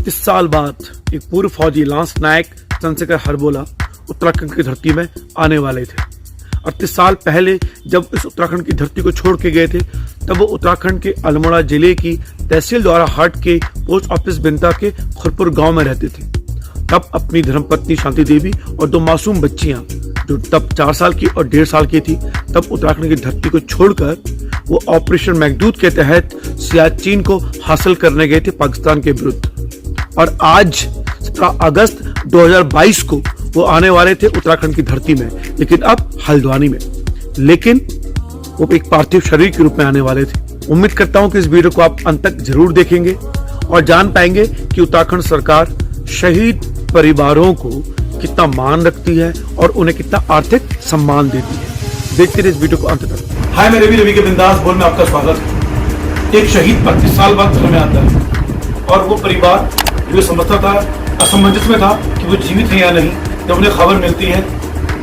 38 साल बाद एक पूर्व फौजी लांस नायक चंद्रशेखर हरबोला उत्तराखंड की धरती में आने वाले थे। 38 साल पहले जब इस उत्तराखंड की धरती को छोड़ के गए थे तब वो उत्तराखंड के अल्मोड़ा जिले की तहसील द्वारा हट के पोस्ट ऑफिस बिंता के खुरपुर गांव में रहते थे। तब अपनी धर्मपत्नी शांति देवी और दो मासूम बच्चियां जो तब 4 साल की और 1.5 साल की थी, तब उत्तराखंड की धरती को छोड़कर वो ऑपरेशन मेघदूत के तहत सियाचिन को हासिल करने गए थे पाकिस्तान के विरुद्ध। और आज 17 अगस्त 2022 को वो आने वाले थे उत्तराखंड की धरती में, लेकिन अब हल्द्वानी में। लेकिन वो एक पार्थिव शरीर के रूप में आने वाले थे। उम्मीद करता हूं कि इस वीडियो को आप अंत तक जरूर देखेंगे और जान पाएंगे कि उत्तराखंड सरकार शहीद परिवारों को कितना मान रखती है और उन्हें कितना आर्थिक सम्मान देती है। देखते रहिए इस वीडियो को अंत तक। हाय, मैं रवि के बिंदास बोल में आपका स्वागत है। एक शहीद 35 साल बाद घर में आता है और वो परिवार जो समझता था, असमंजस में था कि वो जीवित है या नहीं, जब उन्हें खबर मिलती है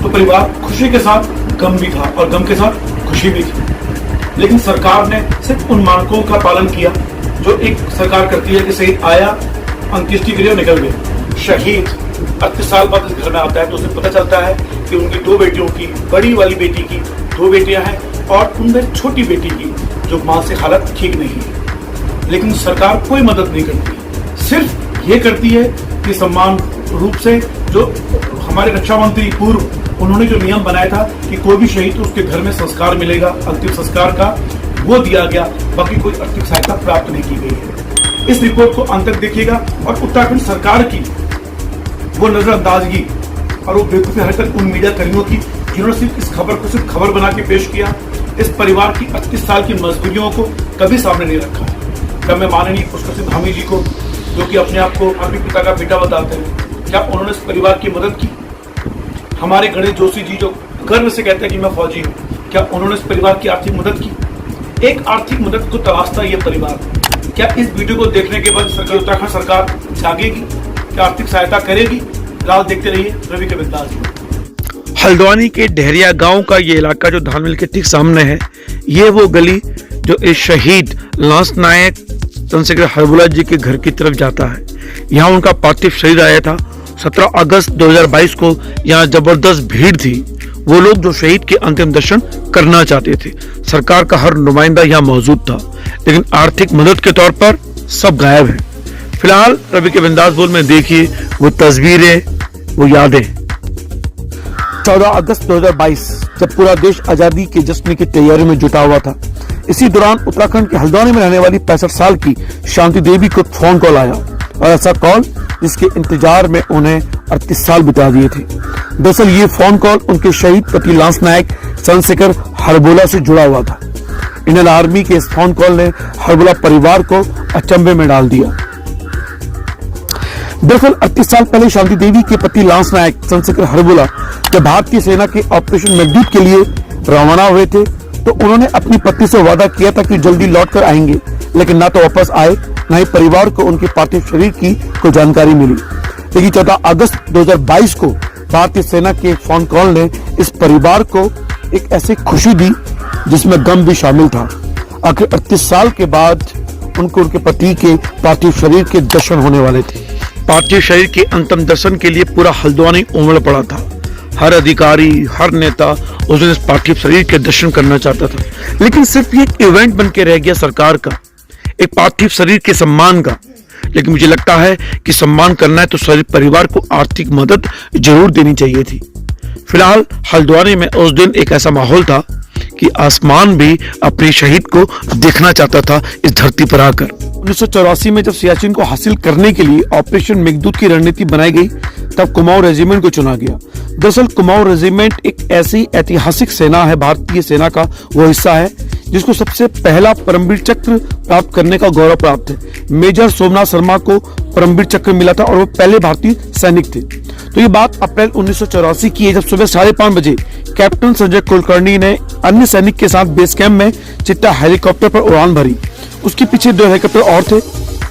तो परिवार खुशी के साथ गम भी था और गम के साथ खुशी भी थी। लेकिन सरकार ने सिर्फ उन मानकों का पालन किया जो एक सरकार करती है कि शहीद आया, अंत्येष्टि के लिए निकल गए। शहीद 38 साल बाद इस घर में आता है तो उसे पता चलता है कि उनकी 2 बेटियों की, बड़ी वाली बेटी की 2 बेटियां हैं और उनमें छोटी बेटी की जो मां से हालत ठीक नहीं है। लेकिन सरकार कोई मदद नहीं करती, सिर्फ ये करती है कि सम्मान रूप से जो हमारे रक्षा मंत्री पूर्व उन्होंने जो नियम बनाया था कि कोई भी शहीद तो उसके घर में संस्कार मिलेगा, अंतिम संस्कार का, वो दिया गया। बाकी कोई आर्थिक सहायता प्राप्त नहीं की गई है। इस रिपोर्ट को अंत तक देखिएगा और उत्तराखंड सरकार की वो नजरअंदाजगी और वो बेवकूफी हरकत उन मीडिया कर्मियों की जिन्होंने सिर्फ इस खबर को सिर्फ खबर बना के पेश किया, इस परिवार की 38 साल की मजबूरियों को कभी सामने नहीं रखा। क्या मैं माननीय पुष्कर सिंह धामी जी को, जो कि अपने आप को अपने पिता का बेटा बताते हैं, क्या उन्होंने इस परिवार की मदद की? हमारे गणेश जोशी जी जो गर्व से कहते हैं कि मैं फौजी हूँ, क्या उन्होंने इस परिवार की आर्थिक मदद की? एक आर्थिक मदद को तलाशता ये परिवार। क्या इस वीडियो को देखने के बाद उत्तराखंड सरकार जागेगी, क्या आर्थिक सहायता करेगी? फिलहाल देखते रहिए रवि के बिंदास। हल्द्वानी के डहरिया गांव का ये इलाका जो धानमिल के ठीक सामने है, ये वो गली जो इस शहीद लांस नायक चंद्रशेखर हरबोला जी के घर की तरफ जाता है। यहाँ उनका पार्थिव शरीर आया था। 17 अगस्त 2022 को यहाँ जबरदस्त भीड़ थी। वो लोग जो शहीद के अंतिम दर्शन करना चाहते थे। सरकार का हर नुमाइंदा यहाँ मौजूद था, लेकिन आर्थिक मदद के तौर पर सब गायब है। फिलहाल रवि के बिंदास बोल में देखिए वो तस्वीरें, वो यादें। 14 अगस्त 2022 जब पूरा देश आजादी के जश्न की तैयारी में जुटा हुआ था, इसी दौरान उत्तराखंड के हल्द्वानी में रहने वाली 65 साल की शांति देवी को फोन कॉल आया, और ऐसा कॉल जिसके इंतजार में उन्हें 38 साल बिता दिए थे। दरअसल ये फोन कॉल उनके शहीद पति लांस नायक चंद्रशेखर हरबोला से जुड़ा हुआ था। इंडियन आर्मी के इस फोन कॉल ने हरबोला परिवार को अचंभे में डाल दिया। दरअसल 38 साल पहले शांति देवी के पति लांस नायक चंद्रशेखर हरबोला जब भारतीय सेना के ऑपरेशन मेघदूत के लिए रवाना हुए थे तो उन्होंने अपनी पत्नी से वादा किया था कि जल्दी लौट कर आएंगे, लेकिन ना तो वापस आए, ना ही परिवार को उनके पार्थिव शरीर की कोई जानकारी मिली। लेकिन 14 अगस्त 2022 को भारतीय सेना के फोन कॉल ने इस परिवार को एक ऐसी खुशी दी जिसमें गम भी शामिल था। आखिर 38 साल के बाद उनको उनके पति के पार्थिव शरीर के दर्शन होने वाले थे। पार्थिव शरीर के अंतिम दर्शन के लिए पूरा हल्द्वानी उमड़ पड़ा था। हर अधिकारी, हर नेता उस दिन इस पार्थिव शरीर के दर्शन करना चाहता था, लेकिन सिर्फ ये इवेंट बन के रह गया सरकार का, एक पार्थिव शरीर के सम्मान का। लेकिन मुझे लगता है कि सम्मान करना है तो शरीर परिवार को आर्थिक मदद जरूर देनी चाहिए थी। फिलहाल हल्द्वानी में उस दिन एक ऐसा माहौल था कि आसमान भी अपने शहीद को देखना चाहता था इस धरती पर आकर। 1984 में जब सियाचिन को हासिल करने के लिए ऑपरेशन मेघदूत की रणनीति बनाई गई, तब कुमाऊं रेजिमेंट को चुना गया। दरअसल कुमाऊं रेजिमेंट एक ऐसी ऐतिहासिक सेना है, भारतीय सेना का वो हिस्सा है जिसको सबसे पहला परमवीर चक्र प्राप्त करने का गौरव प्राप्त है। मेजर सोमनाथ शर्मा को परमवीर चक्र मिला था और वो पहले भारतीय सैनिक थे। तो ये बात अप्रैल 1984 की है, जब सुबह 5:30 बजे कैप्टन संजय कुलकर्णी ने अन्य सैनिक के साथ बेस कैंप में चिट्टा हेलीकॉप्टर पर उड़ान भरी। उसके पीछे 2 हेलीकॉप्टर और थे।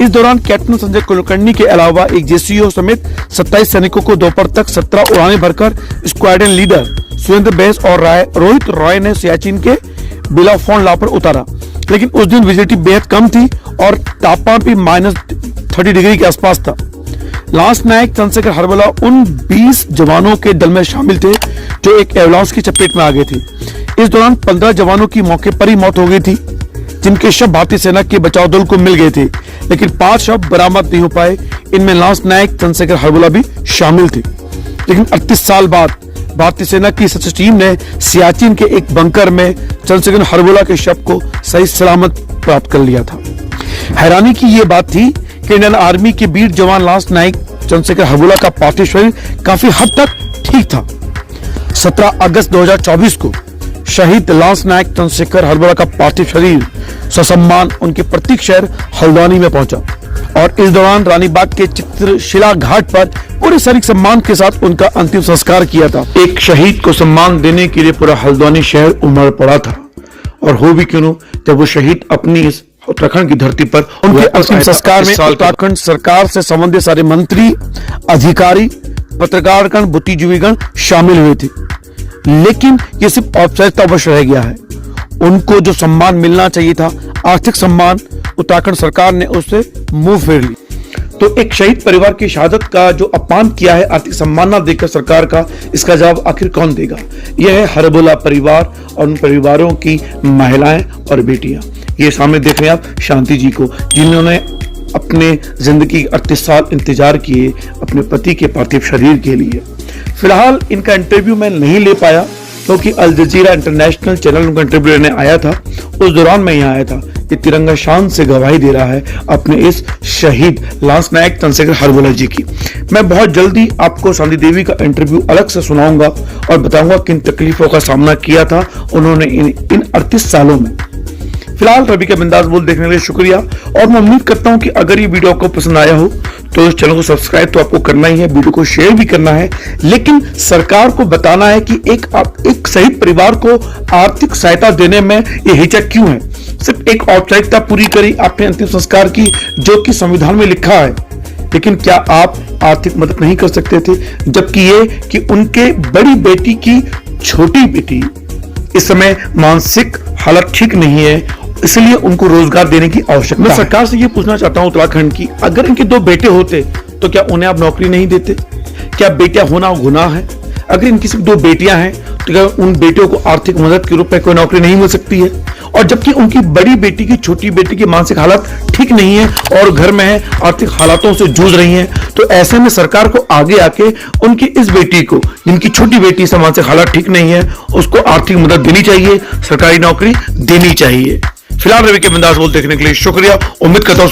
इस दौरान कैप्टन संजय कुलकर्णी के अलावा एक जेसीओ समेत 27 सैनिकों को दोपहर तक 17 उड़ानें भरकर स्क्वाड्रन लीडर सुरेंद्र बैस और रोहित रॉय ने सियाचिन के बिलाफोन ला पर उतारा। लेकिन उस दिन विजिबिलिटी बेहद कम थी और तापमान भी -30 डिग्री के आसपास था। लांस नायक चंद्रशेखर हरबोला उन 20 जवानों के दल में शामिल थे जो एक एवलांस की चपेट में आ गए थे। इस दौरान 15 जवानों की मौके पर ही मौत हो गई थी, जिनके शव भारतीय सेना के बचाव दल को मिल गए थे, लेकिन 5 शव बरामद नहीं हो पाए। इनमें लांस नायक चंद्रशेखर हरबोला भी शामिल थे। लेकिन 38 साल बाद भारतीय सेना की सशस्त्र टीम ने सियाचिन के एक बंकर में चंद्रशेखर हरबोला के शव को सही सलामत प्राप्त कर लिया था। हैरानी की यह बात थी कि इंडियन आर्मी के वीर जवान लांस नायक चंद्रशेखर हरबोला का पार्थिव शरीर काफी हद तक ठीक था। 17 अगस्त 2024 को शहीद लांस नायक चंद्रशेखर हरबोला का पार्थिव शरीर ससम्मान उनके प्रतीक शहर हल्द्वानी में पहुंचा और इस दौरान रानीबाग के चित्रशिला घाट पर पूरे सैनिक सम्मान के साथ उनका अंतिम संस्कार किया था। एक शहीद को सम्मान देने के लिए पूरा हल्द्वानी शहर उमड़ पड़ा था, और हो भी क्यों जब वो शहीद अपनी इस उत्तराखंड की धरती पर उनके अंतिम संस्कार में उत्तराखंड सरकार से संबंधित सारे मंत्री, अधिकारी, पत्रकारगण, बुद्धिजीवीगण शामिल हुए थे। लेकिन ये सिर्फ औपचारिकतावश रह गया है। उनको जो सम्मान मिलना चाहिए था, आर्थिक सम्मान, उत्तराखंड सरकार ने उससे मुंह फेर ली। तो एक शहीद परिवार की शहादत का जो अपमान किया है आर्थिक सम्मान न देकर सरकार का, इसका जवाब आखिर कौन देगा? यह है हरबोला परिवार और उन परिवारों की महिलाएं और बेटियां। ये सामने देख रहे हैं आप शांति जी को, जिन्होंने अपने जिंदगी 38 साल इंतजार किए अपने पति के पार्थिव शरीर के लिए। फिलहाल इनका इंटरव्यू मैं नहीं ले पाया क्योंकि अल जजीरा इंटरनेशनल चैनल उनका इंटरव्यू लेने आया था। उस दौरान मैं यहाँ आया था। ये तिरंगा शान से गवाही दे रहा है अपने इस शहीद लांस नायक चंद्रशेखर हरबोला जी की। मैं बहुत जल्दी आपको शांति देवी का इंटरव्यू अलग से सुनाऊंगा और बताऊंगा किन तकलीफों का सामना किया था उन्होंने इन 38 सालों में। फिलहाल रवि का बिंदास बोल देखने के लिए शुक्रिया, और मैं उम्मीद करता हूं कि अगर ये वीडियो आपको पसंद आया हो तो इस चैनल को सब्सक्राइब तो आपको करना ही है, वीडियो को शेयर भी करना है, लेकिन सरकार को बताना है कि एक शहीद परिवार को आर्थिक सहायता देने में ये हिचक क्यों है। सिर्फ एक औपचारिकता पूरी करी आपने अंतिम संस्कार की, जो कि संविधान में लिखा है, लेकिन क्या आप आर्थिक मदद नहीं कर सकते थे? जबकि ये कि उनके बड़ी बेटी की छोटी बेटी इस समय मानसिक हालत ठीक नहीं है, इसलिए उनको रोजगार देने की आवश्यकता है। मैं सरकार से ये पूछना चाहता हूं उत्तराखंड की, अगर इनके 2 बेटे होते तो क्या उन्हें आप नौकरी नहीं देते? क्या बेटियां होना गुनाह है? अगर इनकी सिर्फ 2 बेटियां हैं तो क्या उन बेटियों को आर्थिक मदद के रूप में कोई नौकरी नहीं मिल सकती है? और जबकि उनकी बड़ी बेटी की छोटी बेटी की मानसिक हालत ठीक नहीं है और घर में है, आर्थिक हालातों से जूझ रही हैं, तो ऐसे में सरकार को आगे आके उनकी इस बेटी को, जिनकी छोटी बेटी से मानसिक हालत ठीक नहीं है, उसको आर्थिक मदद देनी चाहिए, सरकारी नौकरी देनी चाहिए। फिलहाल रवि के बिंदास बोल देखने के लिए शुक्रिया। उम्मीद करता हूं